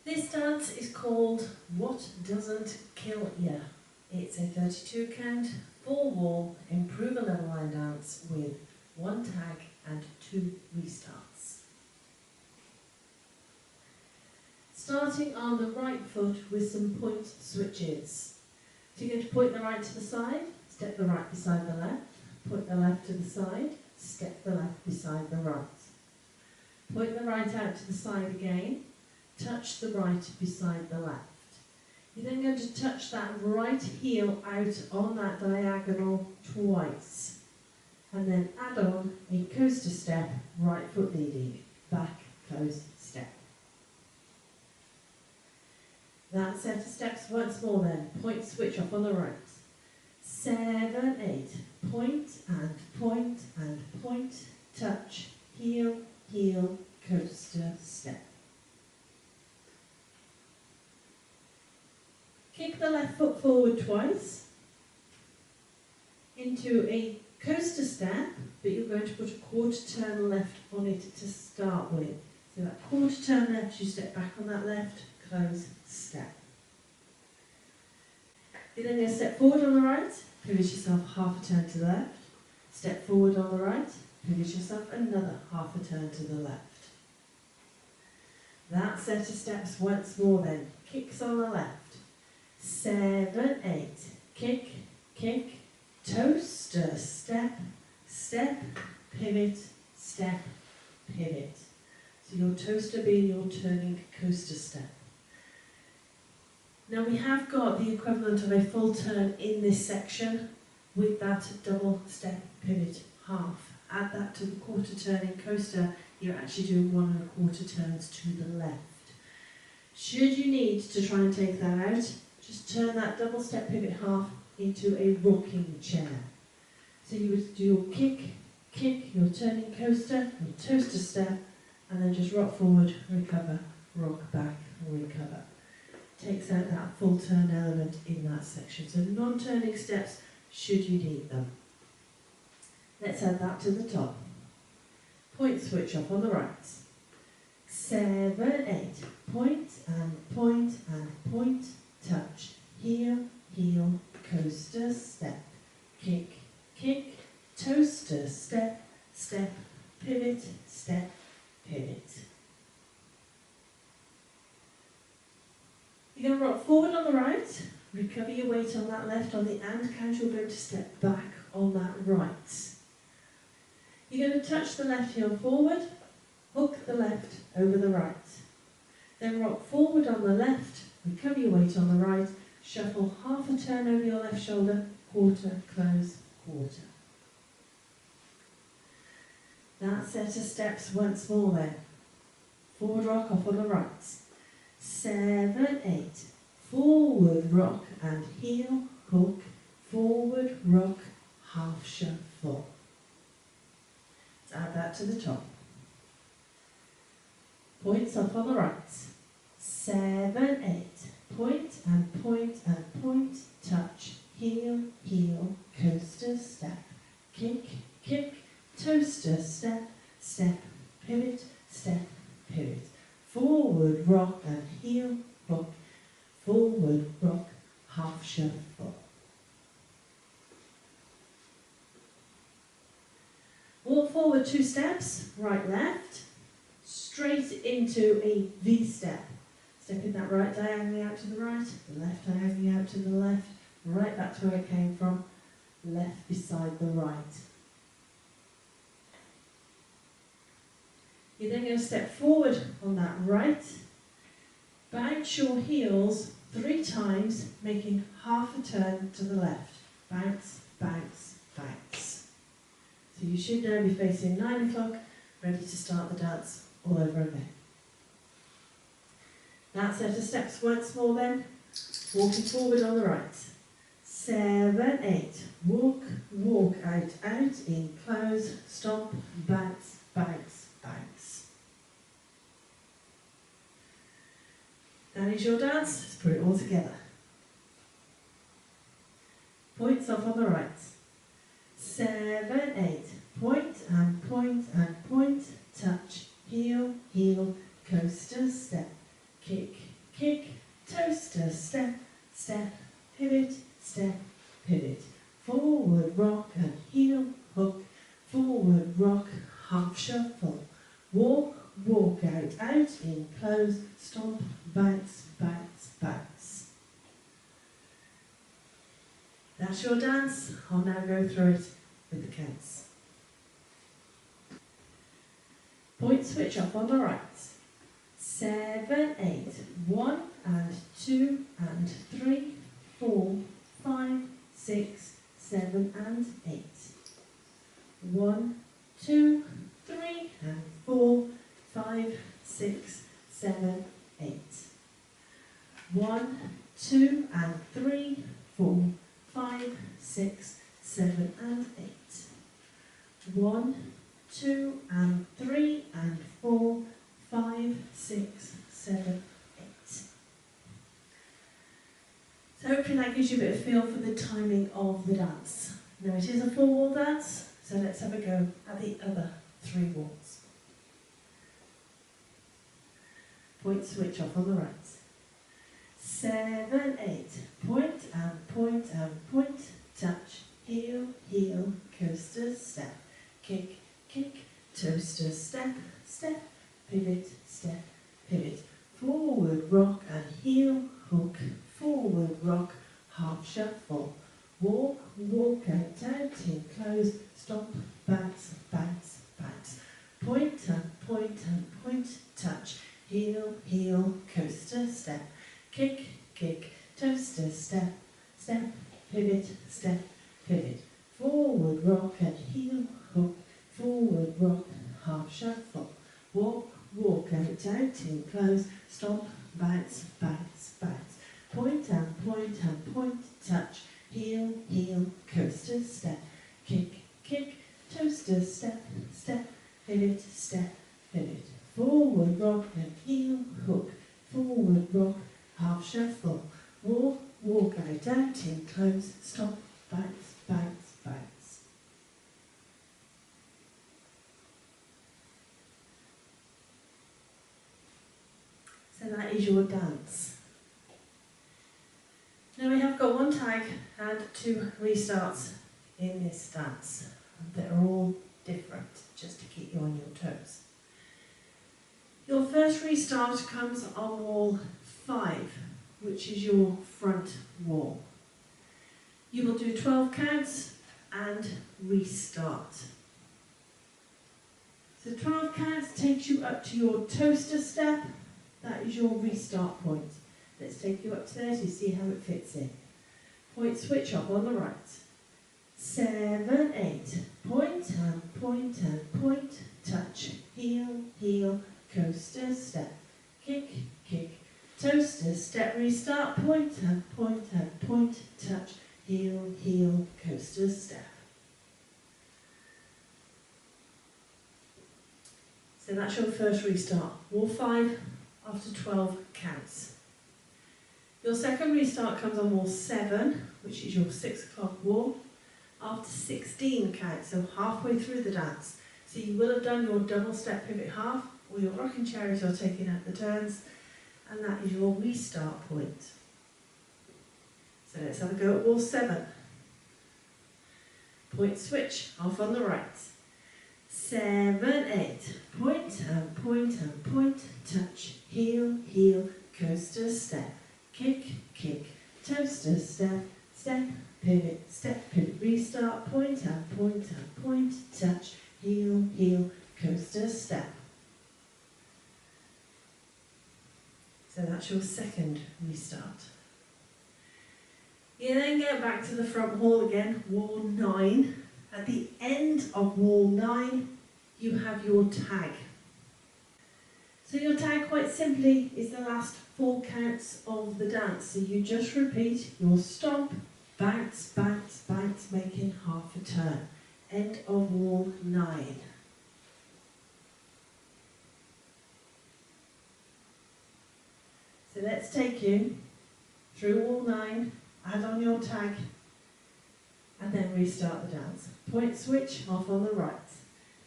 This dance is called What Doesn't Kill Ya. It's a 32 count, full wall, improver level line dance with 1 tag and 2 restarts. Starting on the right foot with some point switches. So you're going to point the right to the side, step the right beside the left, point the left to the side, step the left beside the right. Point the right out to the side again, touch the right beside the left. You're then going to touch that right heel out on that diagonal twice. And then add on a coaster step, right foot leading, back, close, step. That set of steps once more then. Point switch off on the right. 7, 8. Point and point and point, touch, heel, heel, coaster, step. Kick the left foot forward twice into a coaster step, but you're going to put a quarter turn left on it to start with. So that quarter turn left, you step back on that left, close, step. You're then going to step forward on the right, pivot yourself half a turn to the left, step forward on the right, pivot yourself another half a turn to the left. That set of steps once more then. Kicks on the left. 7, 8. Kick, kick, toaster, step, step, pivot, step, pivot. So your toaster being your turning coaster step. Now we have got the equivalent of a full turn in this section with that double step pivot half. Add that to the quarter turning coaster, you're actually doing 1 1/4 turns to the left. Should you need to try and take that out, just turn that double step pivot half into a rocking chair. So you would do your kick, kick, your turning coaster, your toaster step, and then just rock forward, recover, rock back, recover. Takes out that full turn element in that section. So non-turning steps should you need them. Let's add that to the top. Point switch off on the right. 7, 8. Point and point and point. Touch. Heel, heel, coaster, step. Kick, kick, toaster, step, step, pivot, step, pivot. You're going to rock forward on the right, recover your weight on that left, on the and count you're going to step back on that right. You're going to touch the left heel forward, hook the left over the right. Then rock forward on the left, recover your weight on the right, shuffle half a turn over your left shoulder, quarter, close, quarter. That set of steps once more then. Forward rock off on the right. 7, 8. Forward rock and heel, hook, forward rock, half shuffle. Let's add that to the top. Points off on the right. 7, 8. Point and point and point, touch, heel, heel, coaster, step, kick, kick, toaster, step, step, pivot, step, pivot. Forward rock and heel, hook, forward rock, half shuffle. Walk forward 2 steps, right, left, straight into a V step. Stepping that right diagonally out to the right, the left diagonally out to the left, right back to where it came from, left beside the right. You're then going to step forward on that right, bounce your heels 3 times, making half a turn to the left. Bounce, bounce, bounce. So you should now be facing 9 o'clock, ready to start the dance all over again. That set of steps once more then, walking forward on the right. 7, 8. Walk, walk, out, out, in, close, stomp, bounce, bounce, bounce. That is your dance. Let's put it all together. Points off on the right. 7, 8. Point and point and point. Touch. Heel, heel, coaster, step. Kick, shuffle. Walk, walk out, out, in, close, stomp, bounce, bounce, bounce. That's your dance. I'll now go through it with the counts. Point switch off on the right. 7, 8, 1 and 2 and 3, 4, 5, 6, 7 and 8. 1, 2, 3 and 4, 5, 6, 7, 8. 1, 2 and 3, 4, 5, 6, 7 and 8. 1, 2 and 3 and 4, 5, 6, 7, 8. So hopefully that gives you a bit of feel for the timing of the dance. Now it is a 4-wall dance, so let's have a go at the other 3 walls. Point switch off on the right. 7, 8, point and point and point, touch, heel, heel, coaster, step, kick, kick, toaster, step, step, pivot, step, pivot, forward, rock and heel, hook, forward, rock, half shuffle, walk, walk out, out, in, close, stomp, bounce, bounce, bounce, point and point and point, touch, heel, heel, coaster, step, kick, kick, toaster, step, step, pivot, step, pivot, forward, rock and heel, hook, forward, rock, half shuffle, walk, walk out, out, in, close, stomp, bounce, bounce, bounce, point and point and point, touch, heel, heel, coaster, step, kick, kick, toaster, step, step, pivot, step, pivot, forward, rock and heel, hook, forward, rock, half shuffle, walk, walk out, out, in, close, stomp, bounce, bounce, bounce. So that is your dance. Now we have got 1 tag and 2 restarts in this dance. They're all different, just to keep you on your toes. Your first restart comes on wall 5, which is your front wall. You will do 12 counts and restart. So 12 counts takes you up to your toaster step. That is your restart point. Let's take you up to there to see how it fits in. Point switch off on the right. 7, 8, point and point and point, touch, heel, heel, coaster, step, kick, kick, toaster, step, restart, point and point and point, touch, heel, heel, coaster, step. So that's your first restart. Wall 5 after 12 counts. Your second restart comes on wall 7, which is your 6 o'clock wall, after 16 counts, so halfway through the dance. So you will have done your double step pivot half, or your rocking chair as you're taking out the turns, and that is your restart point. So let's have a go at wall 7. Point switch off on the right. 7, 8, point and point and point, touch, heel, heel, coaster, step, kick, kick, toaster, step, step, pivot, restart, point and point and point, touch, heel, heel, coaster, step. So that's your second restart. You then get back to the front wall again, wall 9. At the end of wall 9, you have your tag. So your tag, quite simply, is the last 4 counts of the dance. So you just repeat your stomp, bounce, bounce, bounce, making half a turn. End of wall 9. So let's take you through wall 9, add on your tag, and then restart the dance. Point switch off on the right.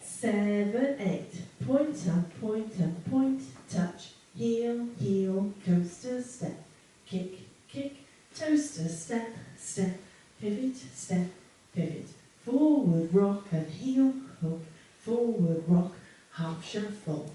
7, 8, point and point and point, touch, heel, heel, coaster, step, kick, kick, toaster, step, step, pivot, forward, rock and heel, hook, forward, rock, half shuffle.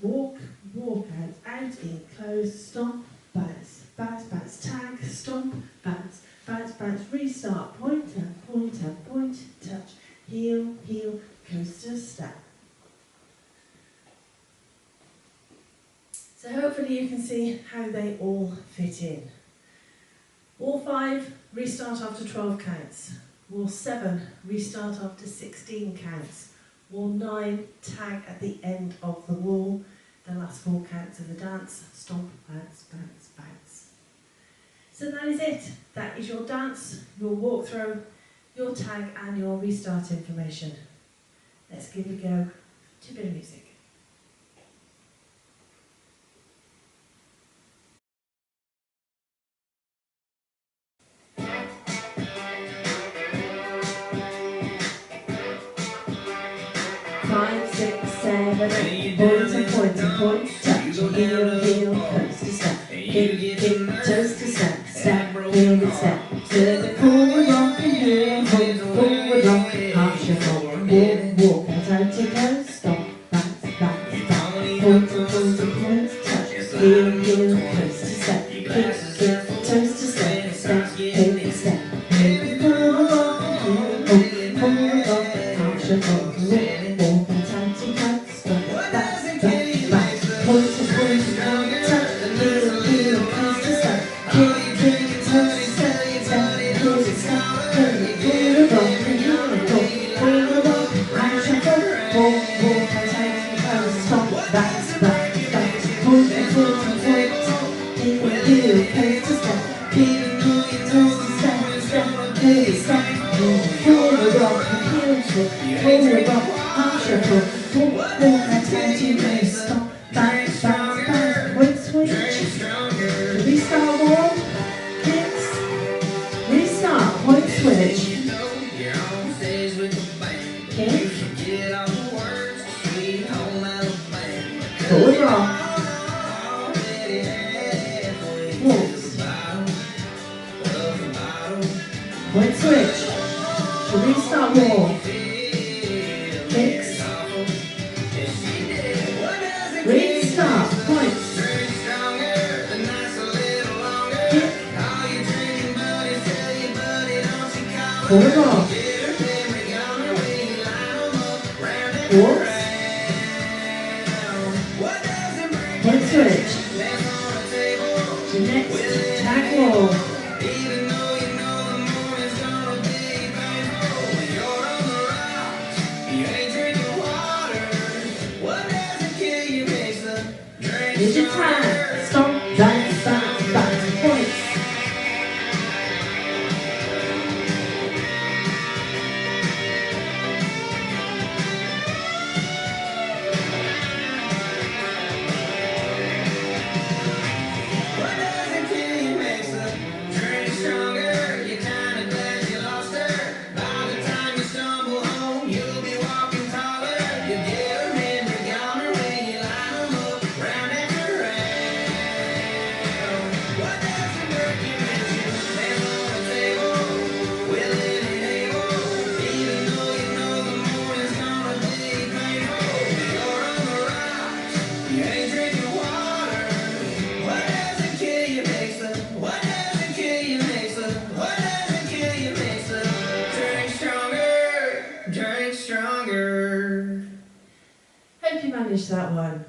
Walk, walk out, in, close, stomp, bounce, bounce, bounce, tag, stomp, bounce, bounce, bounce, restart, point and point and point, touch, heel, heel, coaster, step. So hopefully you can see how they all fit in. Wall 5, restart after 12 counts. Wall 7, restart after 16 counts. Wall 9, tag at the end of the wall. The last 4 counts of the dance, stomp, bounce, bounce, bounce. So that is it. That is your dance, your walkthrough, your tag and your restart information. Let's give it a go to a bit of music. 5, 6, 7, 8. Point and point and point. Touch. Heel, heel, coast to step. Kick, kick, toes to step. Step, heel and step. Turn it forward, rock and heel. Forward, rock. Half shuffle. Walk, walk. Out to go. Stop. Bounce, bounce, bounce. Point and point and point. Touch. Heel, heel, coast to step. Kick, kick, toes to step. Step, heel, step. Forward, rock and heel. Forward, rock. Half shuffle. Point switch. Restart wall. Kicks. Restart. Points. Kick. Forward roll. Walks. Point switch. To next tag wall. Here's your time. Stomp, bounce, bounce, bounce. Points. What doesn't kill you makes the drink stronger. You're kinda glad you lost her. By the time you stumble home, you'll be walking taller. You get her in your gown when you line them up. Round after round. What doesn't work, you miss you. Stand on the table, willing and able. Even though you know the morning's gonna be painful. You're on the rocks, you ain't drinking water. What doesn't kill you makes the, what doesn't kill you makes the, what doesn't kill you makes the drink stronger, drink stronger. Hope you managed that one.